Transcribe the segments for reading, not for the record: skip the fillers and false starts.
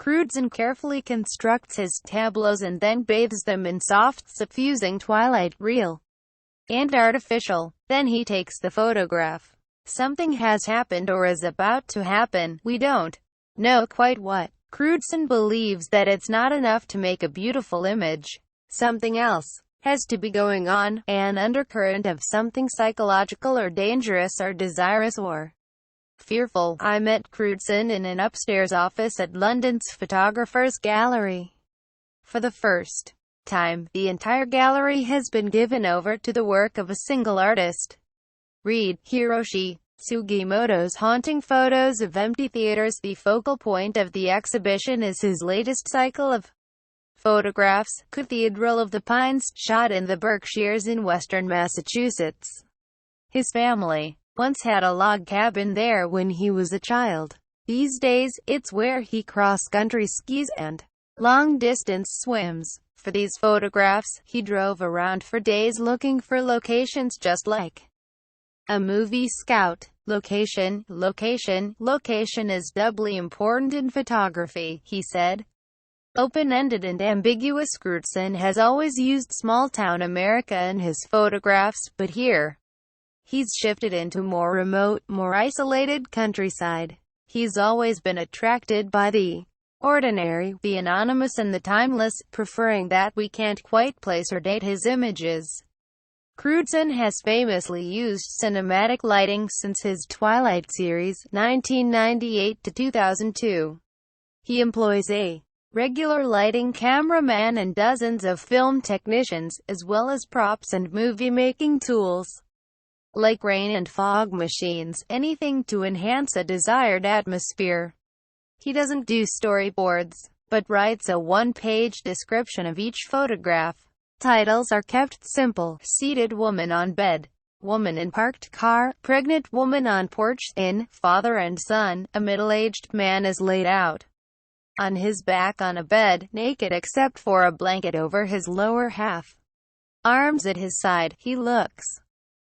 Crewdson carefully constructs his tableaus and then bathes them in soft, suffusing twilight, real and artificial. Then he takes the photograph. Something has happened or is about to happen. We don't know quite what. Crewdson believes that it's not enough to make a beautiful image. Something else has to be going on, an undercurrent of something psychological or dangerous or desirous or fearful. I met Crewdson in an upstairs office at London's Photographers Gallery. For the first time, the entire gallery has been given over to the work of a single artist. Read Hiroshi Sugimoto's haunting photos of empty theaters. The focal point of the exhibition is his latest cycle of photographs, Cathedral of the Pines, shot in the Berkshires in western Massachusetts. His family once had a log cabin there when he was a child. These days, it's where he cross-country skis and long-distance swims. For these photographs, he drove around for days looking for locations just like a movie scout. Location is doubly important in photography, he said. Open-ended and ambiguous. Crewdson has always used small-town America in his photographs, but here he's shifted into more remote, more isolated countryside. He's always been attracted by the ordinary, the anonymous and the timeless, preferring that we can't quite place or date his images. Crewdson has famously used cinematic lighting since his Twilight series, 1998 to 2002. He employs a regular lighting cameraman and dozens of film technicians, as well as props and movie-making tools like rain and fog machines, anything to enhance a desired atmosphere. He doesn't do storyboards, but writes a one-page description of each photograph. Titles are kept simple: seated woman on bed, woman in parked car, pregnant woman on porch, inn, father and son. A middle-aged man is laid out on his back on a bed, naked except for a blanket over his lower half. Arms at his side, he looks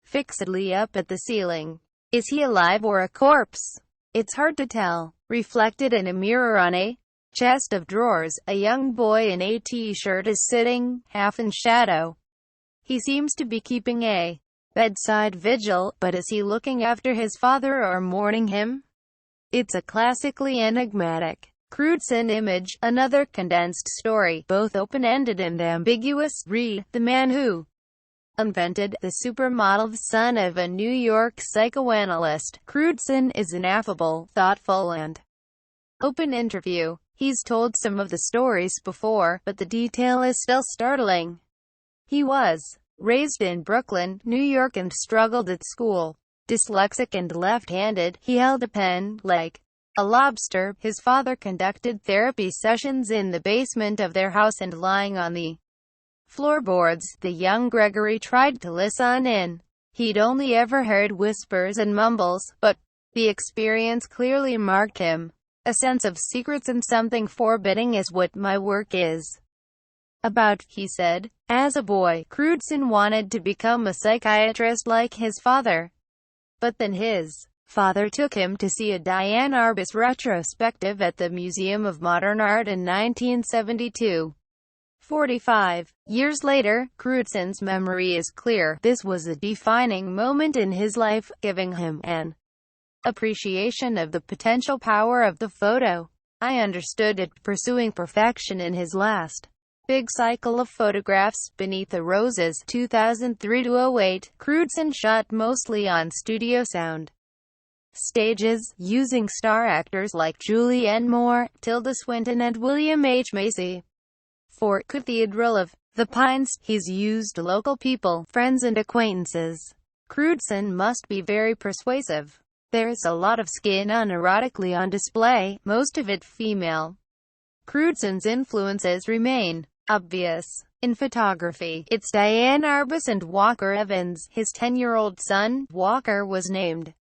fixedly up at the ceiling. Is he alive or a corpse? It's hard to tell. Reflected in a mirror on a chest of drawers, a young boy in a t-shirt is sitting, half in shadow. He seems to be keeping a bedside vigil, but is he looking after his father or mourning him? It's a classically enigmatic Crewdson image, another condensed story, both open-ended and ambiguous. Read The Man Who Invented the Supermodel. The son of a New York psychoanalyst, Crewdson is an affable, thoughtful and open interview. He's told some of the stories before, but the detail is still startling. He was raised in Brooklyn, New York and struggled at school. Dyslexic and left-handed, he held a pen like a lobster. His father conducted therapy sessions in the basement of their house, and lying on the floorboards, the young Gregory tried to listen in. He'd only ever heard whispers and mumbles, but the experience clearly marked him. A sense of secrets and something forbidding is what my work is about, he said. As a boy, Crewdson wanted to become a psychiatrist like his father. But then his father took him to see a Diane Arbus retrospective at the Museum of Modern Art in 1972. 45 years later, Crewdson's memory is clear. This was a defining moment in his life, giving him an appreciation of the potential power of the photo. I understood it. Pursuing perfection in his last big cycle of photographs, Beneath the Roses, 2003-08, Crewdson shot mostly on studio sound stages, using star actors like Julianne Moore, Tilda Swinton and William H. Macy. For Cathedral of the Pines, he's used local people, friends and acquaintances. Crewdson must be very persuasive. There's a lot of skin unerotically on display, most of it female. Crewdson's influences remain obvious. In photography, it's Diane Arbus and Walker Evans. His 10-year-old son, Walker, was named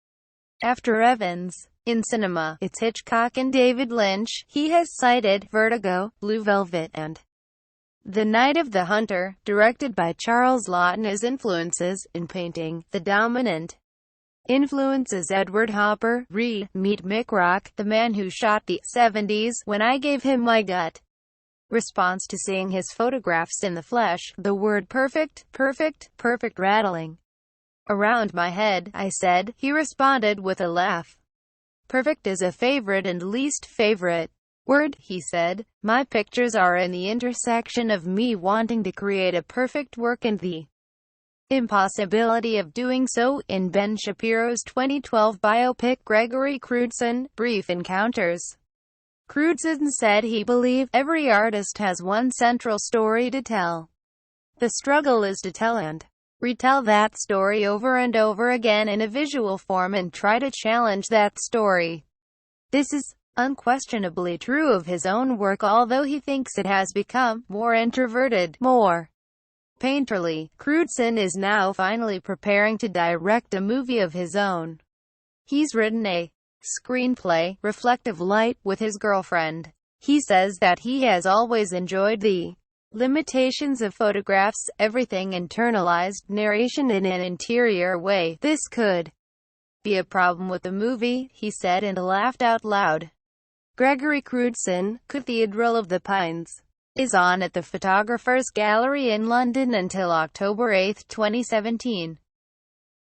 after Evans. In cinema, it's Hitchcock and David Lynch. He has cited Vertigo, Blue Velvet and The Night of the Hunter, directed by Charles Lawton, as influences. In painting, the dominant Influences Edward Hopper, meet Mick Rock, the man who shot the 70s, when I gave him my gut response to seeing his photographs in the flesh, the word perfect, perfect, perfect rattling around my head, I said. He responded with a laugh. Perfect is a favorite and least favorite word, he said. My pictures are in the intersection of me wanting to create a perfect work and the impossibility of doing so. In Ben Shapiro's 2012 biopic Gregory Crewdson, Brief Encounters, Crewdson said he believed every artist has one central story to tell. The struggle is to tell and retell that story over and over again in a visual form and try to challenge that story. This is unquestionably true of his own work, although he thinks it has become more introverted, more painterly. Crewdson is now finally preparing to direct a movie of his own. He's written a screenplay, Reflective Light, with his girlfriend. He says that he has always enjoyed the limitations of photographs, everything internalized, narration in an interior way. This could be a problem with the movie, he said and laughed out loud. Gregory Crewdson, Cathedral of the Pines, is on at the Photographers Gallery in London until October 8, 2017.